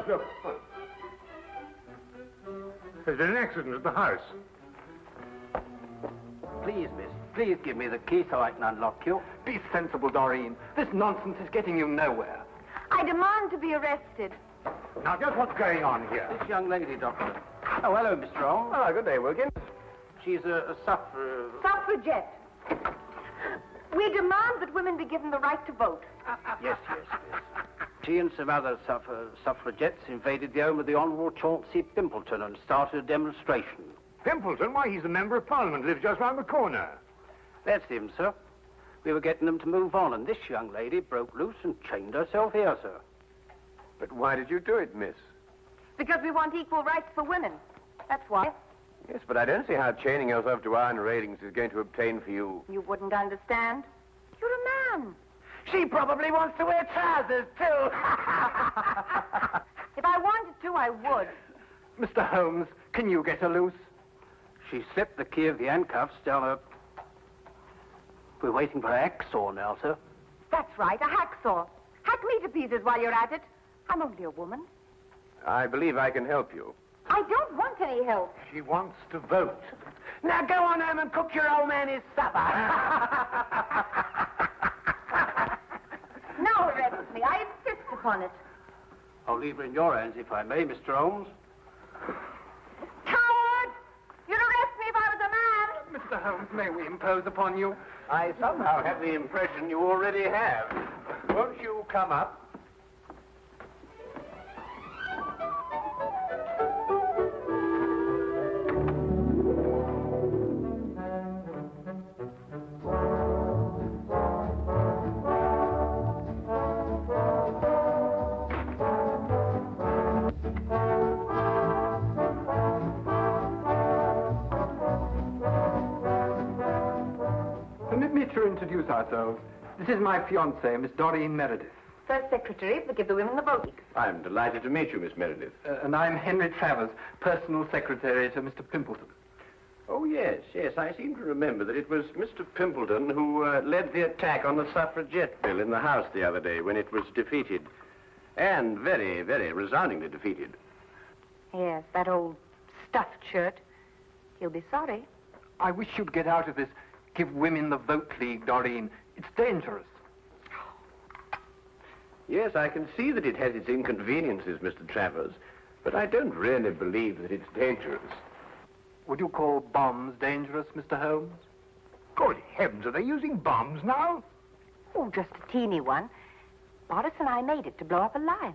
look. There's been an accident at the house. Please, miss, please give me the key so I can unlock you. Be sensible, Doreen. This nonsense is getting you nowhere. I demand to be arrested. Now, just what's going on here? This young lady, Doctor. Oh, hello, Mr. Holmes. Ah, good day, Wilkins. She's a Suffragette. We demand that women be given the right to vote. Yes. She and some other suffragettes invaded the home of the Honourable Chauncey Pimpleton and started a demonstration. Pimpleton? Why, he's the Member of Parliament, lives just round the corner. That's him, sir. We were getting them to move on, and this young lady broke loose and chained herself here, sir. But why did you do it, miss? Because we want equal rights for women. That's why. Yes, but I don't see how chaining yourself to iron railings is going to obtain for you. You wouldn't understand. You're a man. She probably wants to wear trousers, too. If I wanted to, I would. Mr. Holmes, can you get her loose? She slipped the key of the handcuffs down her... We're waiting for a hacksaw now, sir. That's right, a hacksaw. Hack me to pieces while you're at it. I'm only a woman. I believe I can help you. I don't want any help. She wants to vote. Now go on home and cook your old man his supper. Now arrest me. I insist upon it. I'll leave her in your hands, if I may, Mr. Holmes. Coward! You'd arrest me if I was a man. Mr. Holmes, may we impose upon you? I somehow have the impression you already have. Won't you come up? Permit me to introduce ourselves. This is my fiancée, Miss Doreen Meredith. First secretary, but give the women the vote. I'm delighted to meet you, Miss Meredith. And I'm Henry Travers, personal secretary to Mr. Pimpleton. Oh, yes. I seem to remember that it was Mr. Pimpleton who led the attack on the suffragette bill in the House the other day when it was defeated. And very, very resoundingly defeated. Yes, that old stuffed shirt. He'll be sorry. I wish you'd get out of this Give Women the Vote League, Doreen. It's dangerous. Yes, I can see that it has its inconveniences, Mr. Travers, but I don't really believe that it's dangerous. Would you call bombs dangerous, Mr. Holmes? Good heavens, are they using bombs now? Oh, just a teeny one. Boris and I made it to blow up a lion.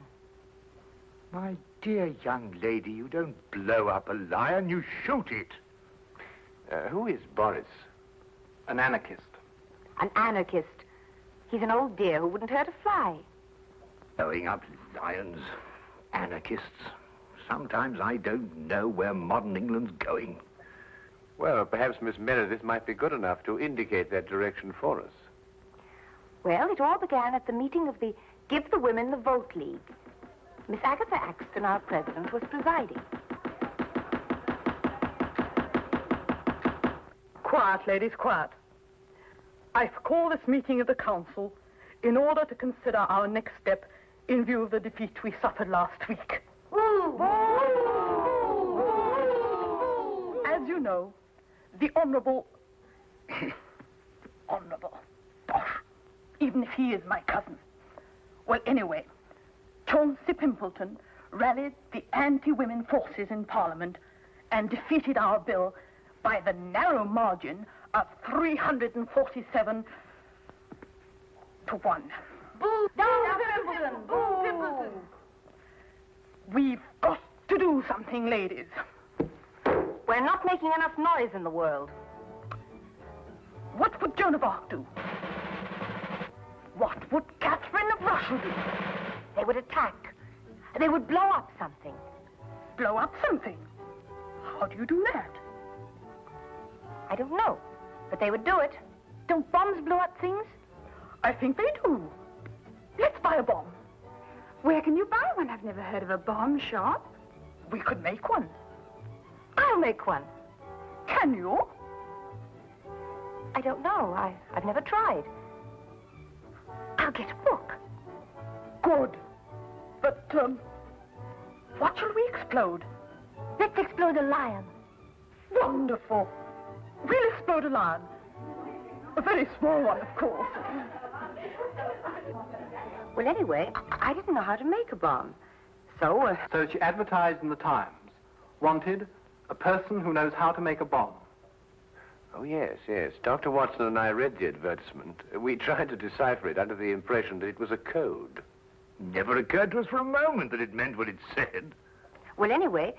My dear young lady, you don't blow up a lion, you shoot it. Who is Boris? An anarchist. An anarchist. He's an old dear who wouldn't hurt a fly. Blowing up lions, anarchists. Sometimes I don't know where modern England's going. Well, perhaps Miss Meredith might be good enough to indicate that direction for us. Well, it all began at the meeting of the Give the Women the Vote League. Miss Agatha Axton, our president, was presiding. Quiet, ladies, quiet. I've called this meeting of the council in order to consider our next step in view of the defeat we suffered last week. As you know, the Honourable... Honourable... Bosh. Even if he is my cousin. Well, anyway, Chauncey Pimpleton rallied the anti-women forces in Parliament and defeated our bill by the narrow margin of 347 to 1. Boo! Down Pimpleton! Boo! Pimpleton! We've got to do something, ladies. We're not making enough noise in the world. What would Joan of Arc do? What would Catherine of Russia do? They would attack. They would blow up something. Blow up something? How do you do that? I don't know, but they would do it. Don't bombs blow up things? I think they do. Let's buy a bomb. Where can you buy one? I've never heard of a bomb shop. We could make one. I'll make one. Can you? I don't know. I've never tried. I'll get a book. Good. But, What shall we explode? Let's explode a lion. Wonderful. We'll explode a lion. A very small one, of course. Well, anyway, I didn't know how to make a bomb. So, So she advertised in the Times. Wanted, a person who knows how to make a bomb. Oh, yes, yes. Dr. Watson and I read the advertisement. We tried to decipher it under the impression that it was a code. Never occurred to us for a moment that it meant what it said. well, anyway,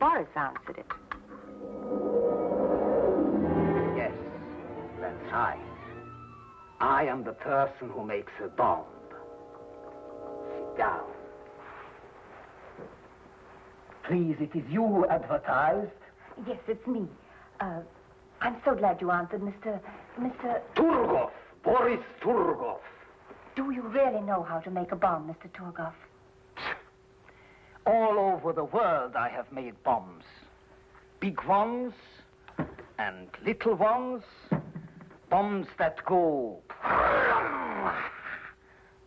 Boris answered it. Yes, that's right. I am the person who makes a bomb. Sit down. Please, it is you who advertised. Yes, it's me. I'm so glad you answered, Mr. Turgov, Boris Turgov. Do you really know how to make a bomb, Mr. Turgov? All over the world I have made bombs. Big ones and little ones. Bombs that go...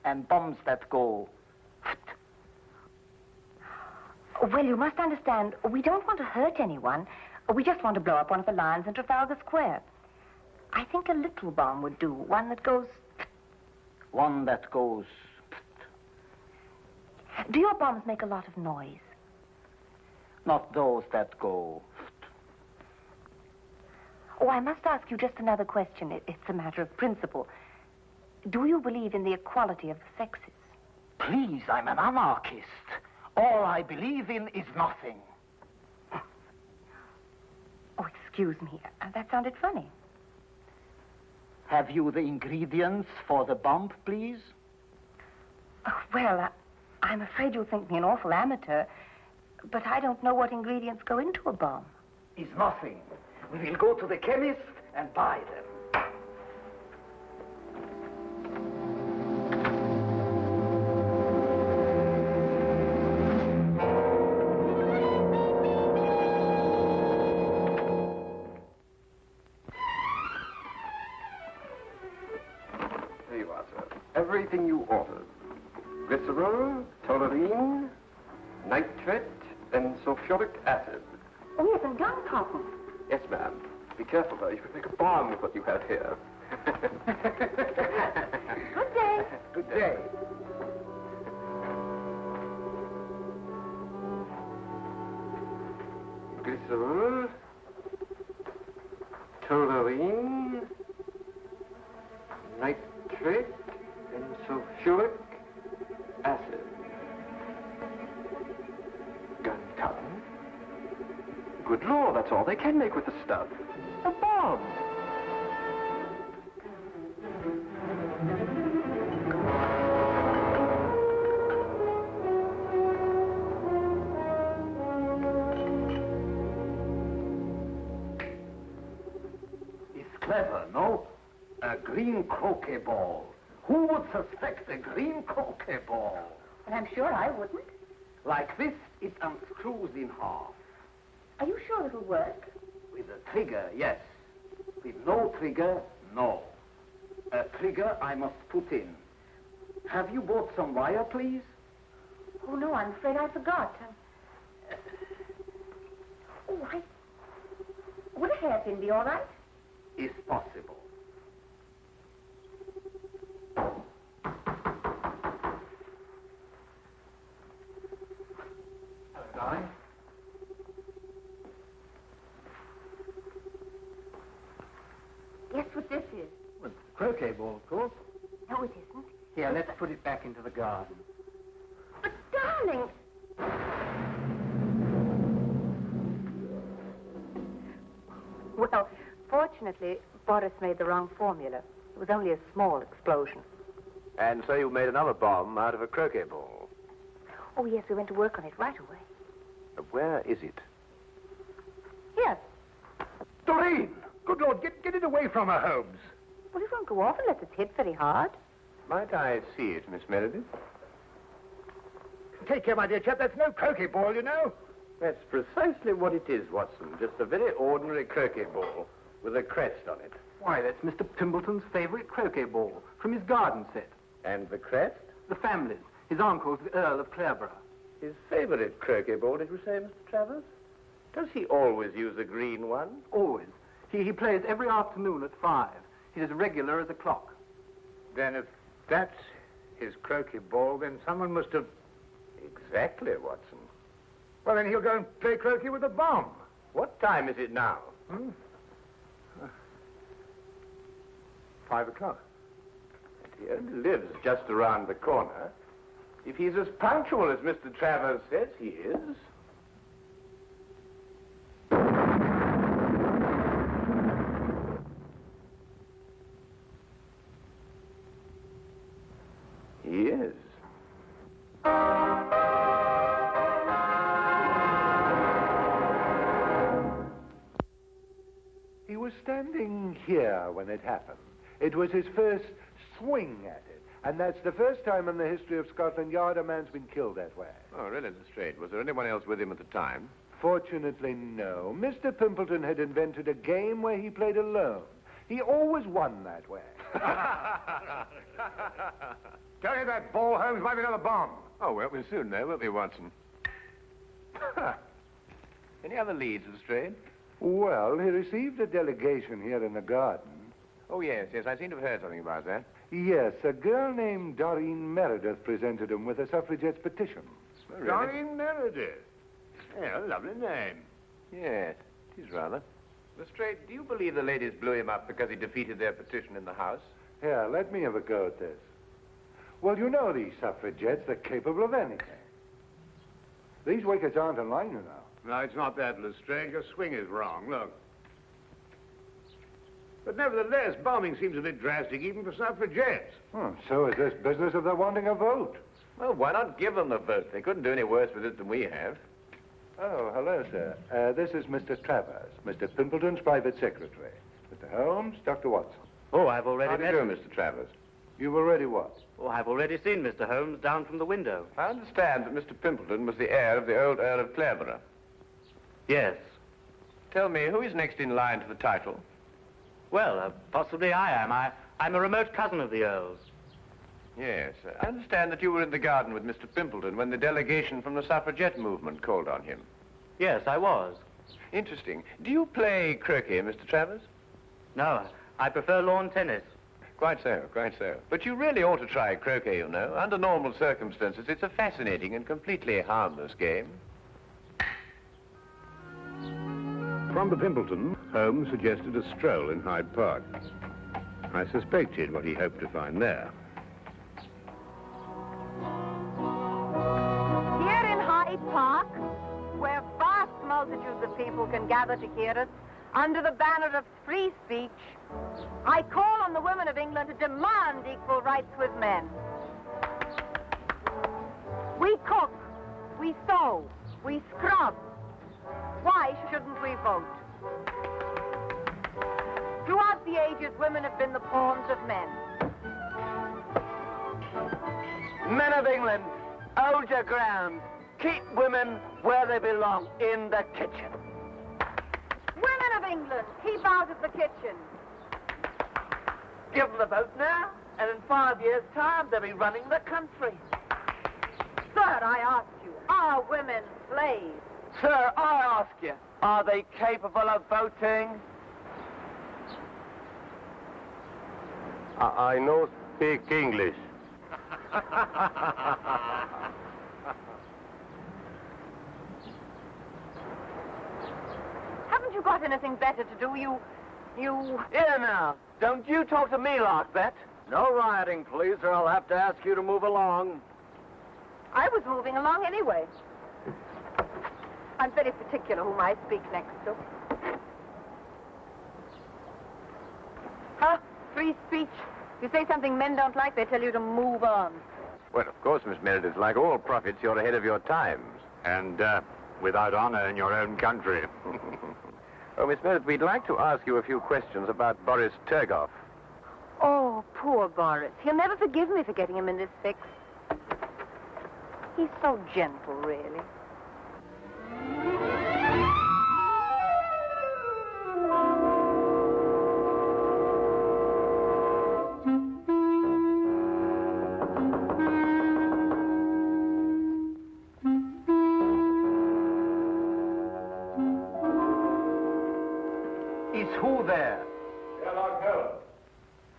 and bombs that go... Well, you must understand, we don't want to hurt anyone. We just want to blow up one of the lions in Trafalgar Square. I think a little bomb would do, one that goes... One that goes... Do your bombs make a lot of noise? Not those that go... Oh, I must ask you just another question. It's a matter of principle. Do you believe in the equality of the sexes? Please, I'm an anarchist. All I believe in is nothing. Oh, excuse me. That sounded funny. Have you the ingredients for the bomb, please? Oh, well, I'm afraid you'll think me an awful amateur, but I don't know what ingredients go into a bomb. Is nothing. We will go to the chemist and buy them. There you are, sir. Everything you ordered. Glycerol, toluene, nitrate, and sulfuric acid. Oh, yes, and gun cotton. Yes, ma'am. Be careful, though. You could make a bomb with what you have here. Good day. Good day. Glycerol, toluene, nitrate, and sulfuric acid. Gun cotton. Good Lord, that's all they can make with the stuff. A bomb. It's clever, no? A green croquet ball. Who would suspect a green croquet ball? Well, I'm sure I wouldn't. Like this, it unscrews in half. Are you sure it'll work? With a trigger, yes. With no trigger, no. A trigger I must put in. Have you bought some wire, please? Oh, no, I'm afraid I forgot. Would a hairpin be all right? Is possible. Hello, darling. Guess what this is? Well, it's a croquet ball, of course. No, it isn't. Here, let's put it back into the garden. But, darling... Well, fortunately, Boris made the wrong formula. It was only a small explosion. And so you made another bomb out of a croquet ball. Oh, yes, we went to work on it right away. Where is it? Here. Doreen! Good Lord, get it away from her, Holmes. Well, it won't go off unless it's hit very hard. Might I see it, Miss Meredith? Take care, my dear chap. That's no croquet ball, you know. That's precisely what it is, Watson. Just a very ordinary croquet ball with a crest on it. Why, that's Mr. Pimpleton's favorite croquet ball from his garden set. And the crest? The family's. His uncle's the Earl of Clareborough. His favorite croquet ball, did you say, Mr. Travers? Does he always use a green one? Always. He plays every afternoon at 5. He's as regular as a clock. Then if that's his croquet ball, then someone must have... Exactly, Watson. Well, then he'll go and play croquet with a bomb. What time is it now? 5 o'clock. He only lives just around the corner. If he's as punctual as Mr. Travers says he is... He is. He was standing here when it happened. It was his first swing at it. And that's the first time in the history of Scotland Yard a man's been killed that way. Oh, really, Lestrade? Was there anyone else with him at the time? Fortunately, no. Mr. Pimpleton had invented a game where he played alone. He always won that way. Tell you that ball, Holmes, might be another bomb. Oh, well, we'll soon know, won't we, Watson? Any other leads, Lestrade? Well, he received a delegation here in the garden. Oh, yes, I seem to have heard something about that. Yes, a girl named Doreen Meredith presented him with a suffragette's petition. Oh, really? Doreen Meredith. Yeah, a lovely name. Yes, it is rather. Lestrade, do you believe the ladies blew him up because he defeated their petition in the House? Here, let me have a go at this. Well, you know these suffragettes, they're capable of anything. These wickets aren't in line, you know. No, it's not that, Lestrade. Your swing is wrong. Look. But nevertheless, bombing seems a bit drastic even for suffragettes. So is this business of their wanting a vote. Well, why not give them the vote? They couldn't do any worse with it than we have. Oh, hello, sir. This is Mr. Travers, Mr. Pimpleton's private secretary. Mr. Holmes, Dr. Watson. Oh, I've already How do you met do, Mr. Travers? You've already what? Oh, I've already seen Mr. Holmes down from the window. I understand that Mr. Pimpleton was the heir of the old Earl of Clareborough. Yes. Tell me, who is next in line to the title? Well, possibly I am. I'm a remote cousin of the Earl's. Yes, I understand that you were in the garden with Mr. Pimpleton when the delegation from the suffragette movement called on him. Yes, I was. Interesting. Do you play croquet, Mr. Travers? No, I prefer lawn tennis. Quite so, quite so. But you really ought to try croquet, you know. Under normal circumstances, it's a fascinating and completely harmless game. From the Pimpleton, Holmes suggested a stroll in Hyde Park. I suspected what he hoped to find there. Here in Hyde Park, where vast multitudes of people can gather to hear us, under the banner of free speech, I call on the women of England to demand equal rights with men. We cook, we sew, we scrub. Why shouldn't we vote? Throughout the ages, women have been the pawns of men. Men of England, hold your ground. Keep women where they belong, in the kitchen. Women of England, keep out of the kitchen. Give them the vote now, and in 5 years' time, they'll be running the country. Sir, I ask you, are women slaves? Sir, I ask you, are they capable of voting? I no speak English. Haven't you got anything better to do? You... Here now, don't you talk to me like that. No rioting, please, or I'll have to ask you to move along. I was moving along anyway. I'm very particular whom I speak next to. Huh? Free speech. You say something men don't like, they tell you to move on. Well, of course, Miss Meredith, like all prophets, you're ahead of your times. And without honor in your own country. Oh, Miss Meredith, we'd like to ask you a few questions about Boris Turgoff. Oh, poor Boris. He'll never forgive me for getting him in this fix. He's so gentle, really.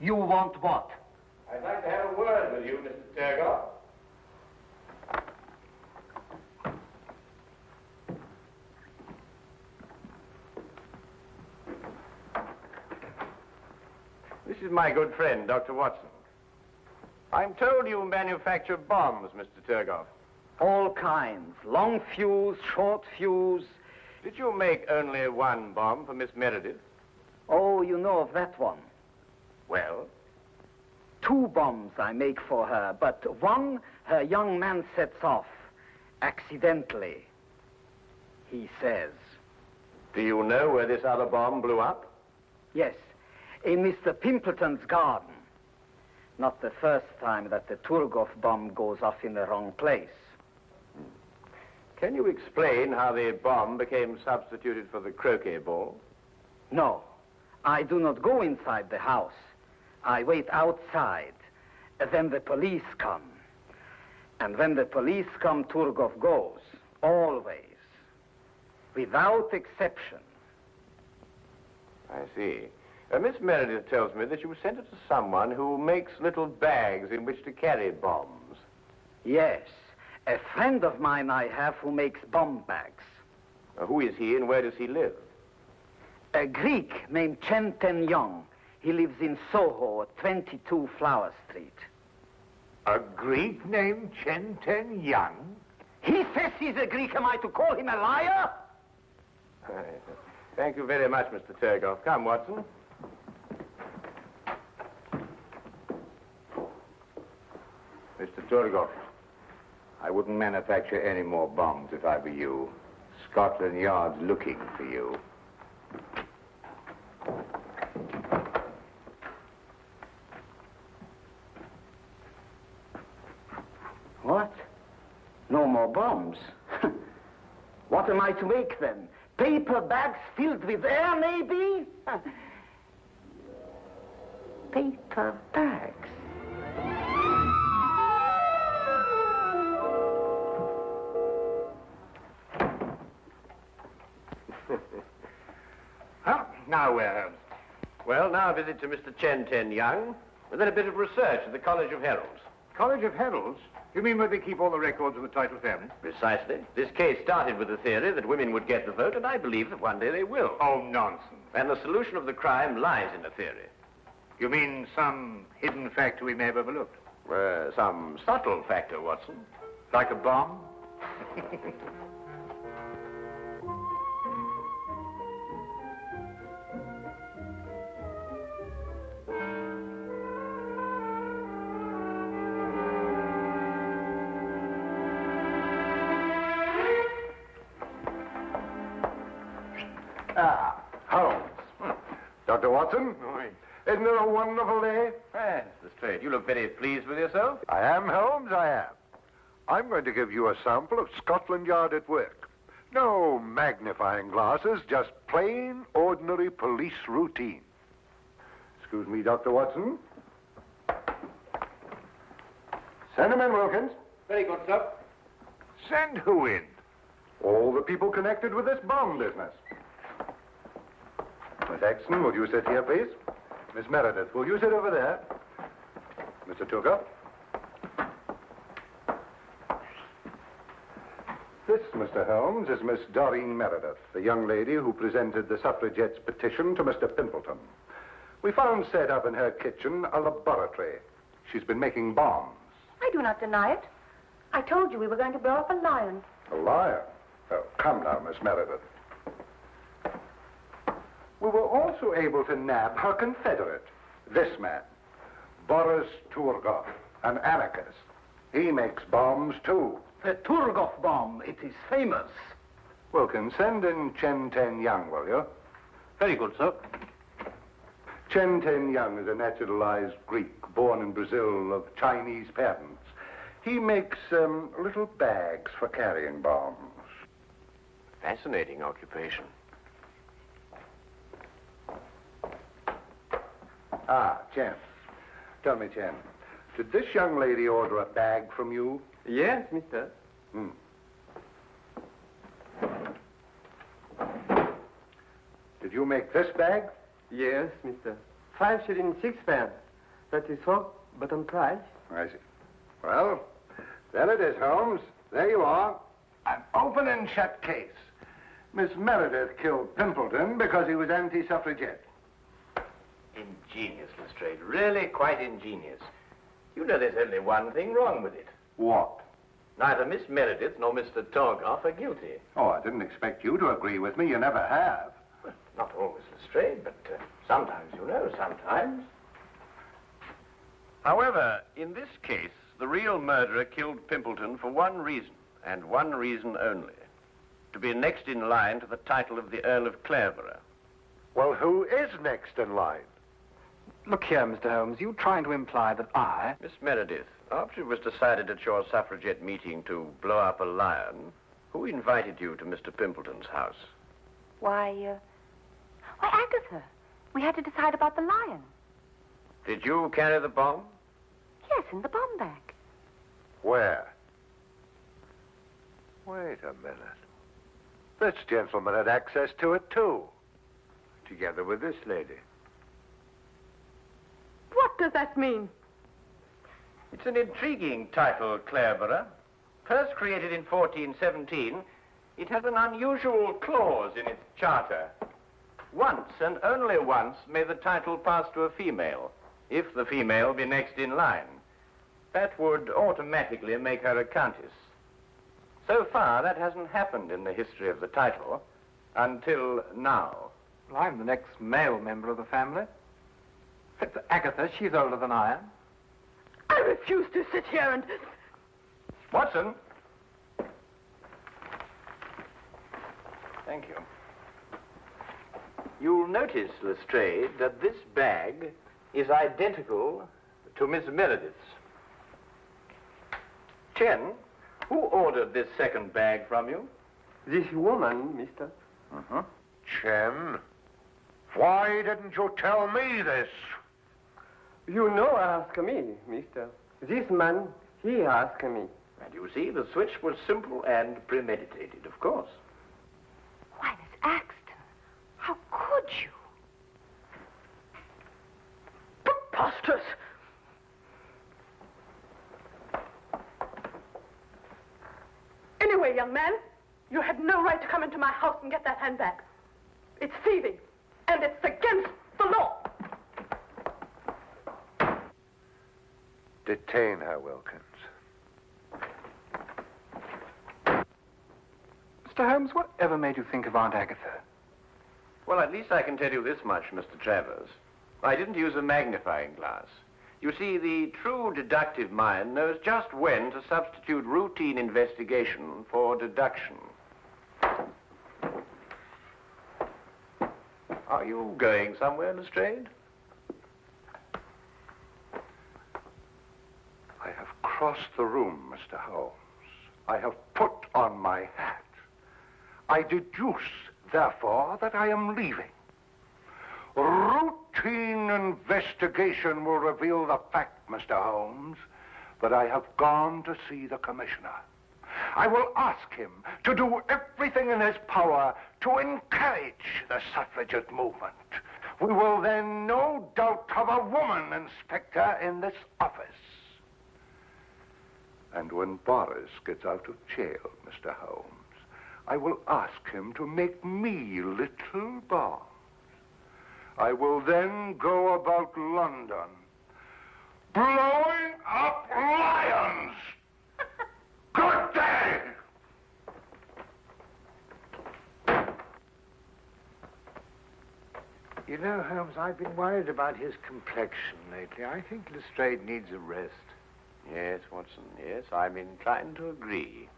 You want what? I'd like to have a word with you, Mr. Turgoff. This is my good friend, Dr. Watson. I'm told you manufacture bombs, Mr. Turgoff. All kinds. Long fuse, short fuse. Did you make only one bomb for Miss Meredith? Oh, you know of that one. Well? 2 bombs I make for her, but one her young man sets off. Accidentally. He says. Do you know where this other bomb blew up? Yes. In Mr. Pimpleton's garden. Not the first time that the Turgoff bomb goes off in the wrong place. Can you explain how the bomb became substituted for the croquet ball? No. I do not go inside the house. I wait outside. Then the police come. And when the police come, Turgoff goes. Always. Without exception. I see. Miss Meredith tells me that you sent it to someone who makes little bags in which to carry bombs. Yes. A friend of mine I have who makes bomb bags. Who is he and where does he live? A Greek named Sheldon Young. He lives in Soho, 22 Flower Street. A Greek named Sheldon Young? He says he's a Greek. Am I to call him a liar? Thank you very much, Mr. Turgoff. Come, Watson. Mr. Turgoff, I wouldn't manufacture any more bombs if I were you. Scotland Yard's looking for you. What? No more bombs? What am I to make then? Paper bags filled with air, maybe? Paper bags. Now, where, Holmes? Well, now a visit to Mr. Sheldon Young, and then a bit of research at the College of Heralds. College of Heralds? You mean where they keep all the records of the title family? Precisely. This case started with the theory that women would get the vote, and I believe that one day they will. Oh, nonsense. And the solution of the crime lies in the theory. You mean some hidden factor we may have overlooked? Some subtle factor, Watson. Like a bomb? Holmes. Dr. Watson? Isn't it a wonderful day? Yes, that's straight. You look very pleased with yourself. I am, Holmes, I am. I'm going to give you a sample of Scotland Yard at work. No magnifying glasses, just plain, ordinary police routine. Excuse me, Dr. Watson. Send him in, Wilkins. Very good, sir. Send who in? All the people connected with this bomb business. Miss Exton, will you sit here, please? Miss Meredith, will you sit over there? Mr. Turgoff? This, Mr. Holmes, is Miss Doreen Meredith, the young lady who presented the suffragettes' petition to Mr. Pimpleton. We found set up in her kitchen a laboratory. She's been making bombs. I do not deny it. I told you we were going to blow up a lion. A liar? Oh, come now, Miss Meredith. We were also able to nab her confederate, this man, Boris Turgoff, an anarchist. He makes bombs, too. The Turgoff bomb, it is famous. Wilkins, send in Sheldon Young, will you? Very good, sir. Sheldon Young is a naturalized Greek, born in Brazil, of Chinese parents. He makes little bags for carrying bombs. Fascinating occupation. Ah, Chen. Tell me, Chen, did this young lady order a bag from you? Yes, mister. Did you make this bag? Yes, mister. 5 shillings 6 pence. That is so, but on price. I see. Well, there it is, Holmes. There you are. An open and shut case. Miss Meredith killed Pimpleton because he was anti-suffragette. Ingenious, Lestrade. Really quite ingenious. You know there's only one thing wrong with it. What? Neither Miss Meredith nor Mr. Torgoff are guilty. Oh, I didn't expect you to agree with me. You never have. Well, not always, Lestrade, but sometimes, you know, sometimes. However, in this case, the real murderer killed Pimpleton for one reason, and one reason only. To be next in line to the title of the Earl of Clareborough. Well, who is next in line? Look here, Mr. Holmes, you trying to imply that I... Miss Meredith, after it was decided at your suffragette meeting to blow up a lion, who invited you to Mr. Pimpleton's house? Why, Agatha. We had to decide about the lion. Did you carry the bomb? Yes, in the bomb bag. Where? Wait a minute. This gentleman had access to it, too. Together with this lady. What does that mean? It's an intriguing title, Clareborough. First created in 1417, it has an unusual clause in its charter. Once, and only once, may the title pass to a female, if the female be next in line. That would automatically make her a countess. So far, that hasn't happened in the history of the title, until now. Well, I'm the next male member of the family. It's Agatha, she's older than I am. I refuse to sit here and... Watson! Thank you. You'll notice, Lestrade, that this bag is identical to Miss Meredith's. Chen, who ordered this second bag from you? This woman, mister. Uh-huh. Chen, why didn't you tell me this? You know ask me, mister. This man, he asked me. And you see, the switch was simple and premeditated, of course. Why, Miss Axton, how could you? Preposterous! Anyway, young man, you had no right to come into my house and get that handbag. It's thieving, and it's against the law. Detain her, Wilkins. Mr. Holmes, whatever made you think of Aunt Agatha? Well, at least I can tell you this much, Mr. Travers. I didn't use a magnifying glass. You see, the true deductive mind knows just when to substitute routine investigation for deduction. Are you going somewhere, Lestrade? I have crossed the room, Mr. Holmes. I have put on my hat. I deduce, therefore, that I am leaving. Routine investigation will reveal the fact, Mr. Holmes, that I have gone to see the commissioner. I will ask him to do everything in his power to encourage the suffragette movement. We will then no doubt have a woman inspector in this office. And when Boris gets out of jail, Mr. Holmes, I will ask him to make me little boss. I will then go about London, blowing up lions. Good day! You know, Holmes, I've been worried about his complexion lately. I think Lestrade needs a rest. Yes, Watson, yes, I'm inclined to agree.